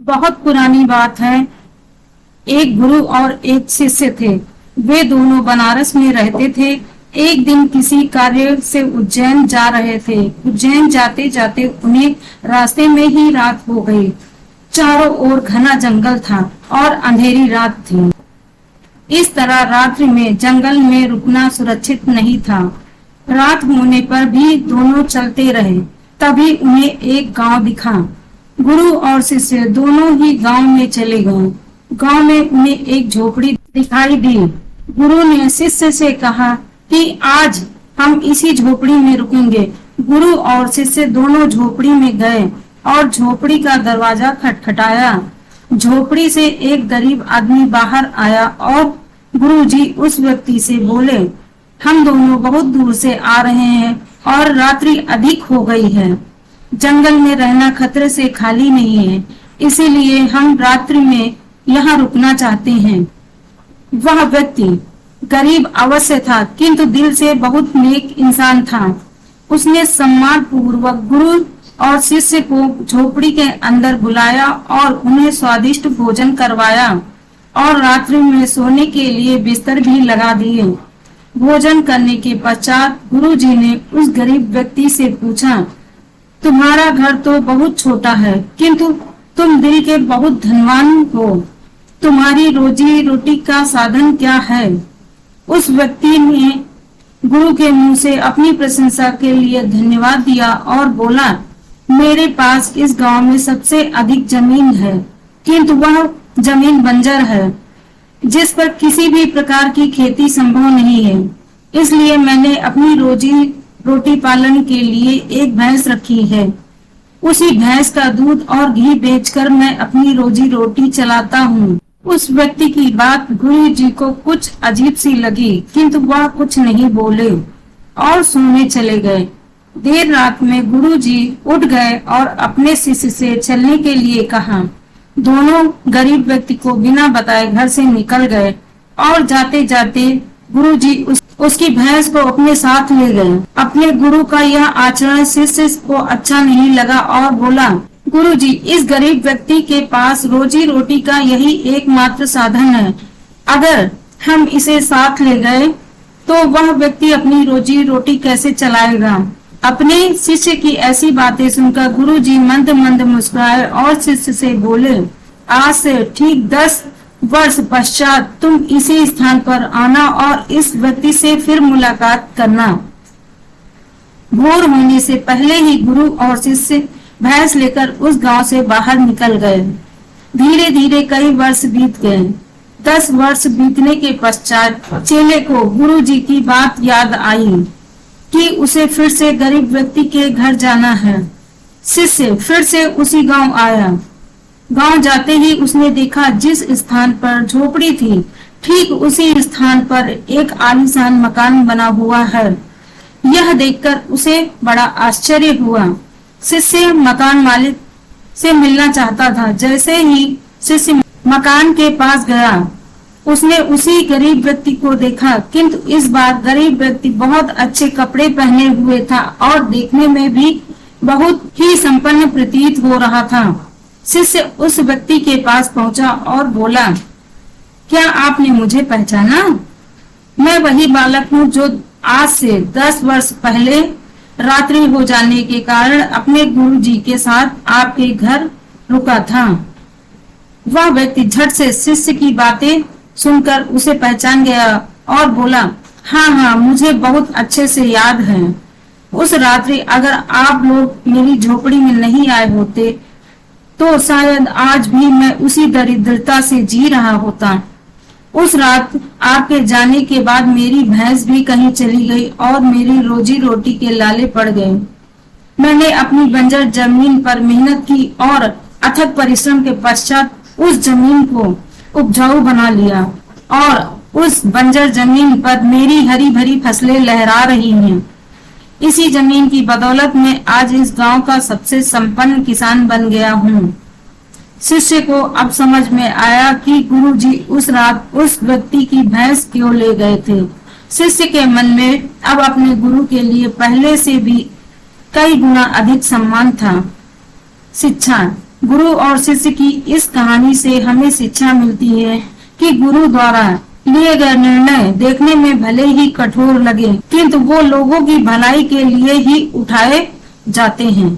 बहुत पुरानी बात है। एक गुरु और एक शिष्य थे। वे दोनों बनारस में रहते थे। एक दिन किसी कार्य से उज्जैन जा रहे थे। उज्जैन जाते जाते उन्हें रास्ते में ही रात हो गई। चारों ओर घना जंगल था और अंधेरी रात थी। इस तरह रात्रि में जंगल में रुकना सुरक्षित नहीं था। रात होने पर भी दोनों चलते रहे। तभी उन्हें एक गांव दिखा। गुरु और शिष्य दोनों ही गांव में चले गए। गांव में उन्हें एक झोपड़ी दिखाई दी। गुरु ने शिष्य से कहा कि आज हम इसी झोपड़ी में रुकेंगे। गुरु और शिष्य दोनों झोपड़ी में गए और झोपड़ी का दरवाजा खटखटाया। झोपड़ी से एक गरीब आदमी बाहर आया और गुरुजी उस व्यक्ति से बोले, हम दोनों बहुत दूर से आ रहे हैं और रात्रि अधिक हो गई है। जंगल में रहना खतरे से खाली नहीं है, इसीलिए हम रात्रि में यहाँ रुकना चाहते हैं। वह व्यक्ति गरीब अवश्य था, किंतु दिल से बहुत नेक इंसान था। उसने सम्मान पूर्वक गुरु और शिष्य को झोपड़ी के अंदर बुलाया और उन्हें स्वादिष्ट भोजन करवाया और रात्रि में सोने के लिए बिस्तर भी लगा दिए। भोजन करने के पश्चात गुरुजी ने उस गरीब व्यक्ति से पूछा, तुम्हारा घर तो बहुत छोटा है, किंतु तुम दिल के बहुत धनवान हो। तुम्हारी रोजी रोटी का साधन क्या है? उस व्यक्ति ने गुरु के मुंह से अपनी प्रशंसा के लिए धन्यवाद दिया और बोला, मेरे पास इस गांव में सबसे अधिक जमीन है, किंतु वह जमीन बंजर है, जिस पर किसी भी प्रकार की खेती संभव नहीं है। इसलिए मैंने अपनी रोजी रोटी पालन के लिए एक भैंस रखी है। उसी भैंस का दूध और घी बेचकर मैं अपनी रोजी रोटी चलाता हूँ। उस व्यक्ति की बात गुरु जी को कुछ अजीब सी लगी, किंतु वह कुछ नहीं बोले और सोने चले गए। देर रात में गुरु जी उठ गए और अपने शिष्य से चलने के लिए कहा। दोनों गरीब व्यक्ति को बिना बताए घर से निकल गए और जाते जाते गुरुजी उसकी भैंस को अपने साथ ले गए। अपने गुरु का यह आचरण शिष्य को अच्छा नहीं लगा और बोला, गुरुजी, इस गरीब व्यक्ति के पास रोजी रोटी का यही एकमात्र साधन है। अगर हम इसे साथ ले गए तो वह व्यक्ति अपनी रोजी रोटी कैसे चलाएगा? अपने शिष्य की ऐसी बातें सुनकर गुरुजी मंद मंद मुस्कुराए और शिष्य से बोले, आज से ठीक 10 वर्ष पश्चात तुम इसी स्थान पर आना और इस व्यक्ति से फिर मुलाकात करना। भोर होने से पहले ही गुरु और शिष्य भैंस लेकर उस गांव से बाहर निकल गए। धीरे धीरे कई वर्ष बीत गए। 10 वर्ष बीतने के पश्चात चेले को गुरुजी की बात याद आई कि उसे फिर से गरीब व्यक्ति के घर जाना है। शिष्य फिर से उसी गांव आया। गांव जाते ही उसने देखा जिस स्थान पर झोपड़ी थी, ठीक उसी स्थान पर एक आलीशान मकान बना हुआ है। यह देखकर उसे बड़ा आश्चर्य हुआ। शिष्य मकान मालिक से मिलना चाहता था। जैसे ही शिष्य मकान के पास गया, उसने उसी गरीब व्यक्ति को देखा, किंतु इस बार गरीब व्यक्ति बहुत अच्छे कपड़े पहने हुए था और देखने में भी बहुत ही संपन्न प्रतीत हो रहा था। शिष्य उस व्यक्ति के पास पहुंचा और बोला, क्या आपने मुझे पहचाना? मैं वही बालक हूँ जो आज से 10 वर्ष पहले रात्रि हो जाने के कारण अपने गुरुजी के साथ आपके घर रुका था। वह व्यक्ति झट से शिष्य की बातें सुनकर उसे पहचान गया और बोला, हाँ हाँ, मुझे बहुत अच्छे से याद है। उस रात्रि अगर आप लोग मेरी झोपड़ी में नहीं आए होते तो शायद आज भी मैं उसी दरिद्रता से जी रहा होता। उस रात आपके जाने के बाद मेरी भैंस भी कहीं चली गई और मेरी रोजी रोटी के लाले पड़ गए। मैंने अपनी बंजर जमीन पर मेहनत की और अथक परिश्रम के पश्चात उस जमीन को उपजाऊ बना लिया और उस बंजर जमीन पर मेरी हरी भरी फसलें लहरा रही हैं। इसी जमीन की बदौलत मैं आज इस गांव का सबसे संपन्न किसान बन गया हूँ। शिष्य को अब समझ में आया कि गुरुजी उस रात उस व्यक्ति की भैंस क्यों ले गए थे। शिष्य के मन में अब अपने गुरु के लिए पहले से भी कई गुना अधिक सम्मान था। शिक्षा, गुरु और शिष्य की इस कहानी से हमें शिक्षा मिलती है कि गुरु द्वारा लिए गए निर्णय देखने में भले ही कठोर लगे, किंतु वो लोगों की भलाई के लिए ही उठाए जाते हैं।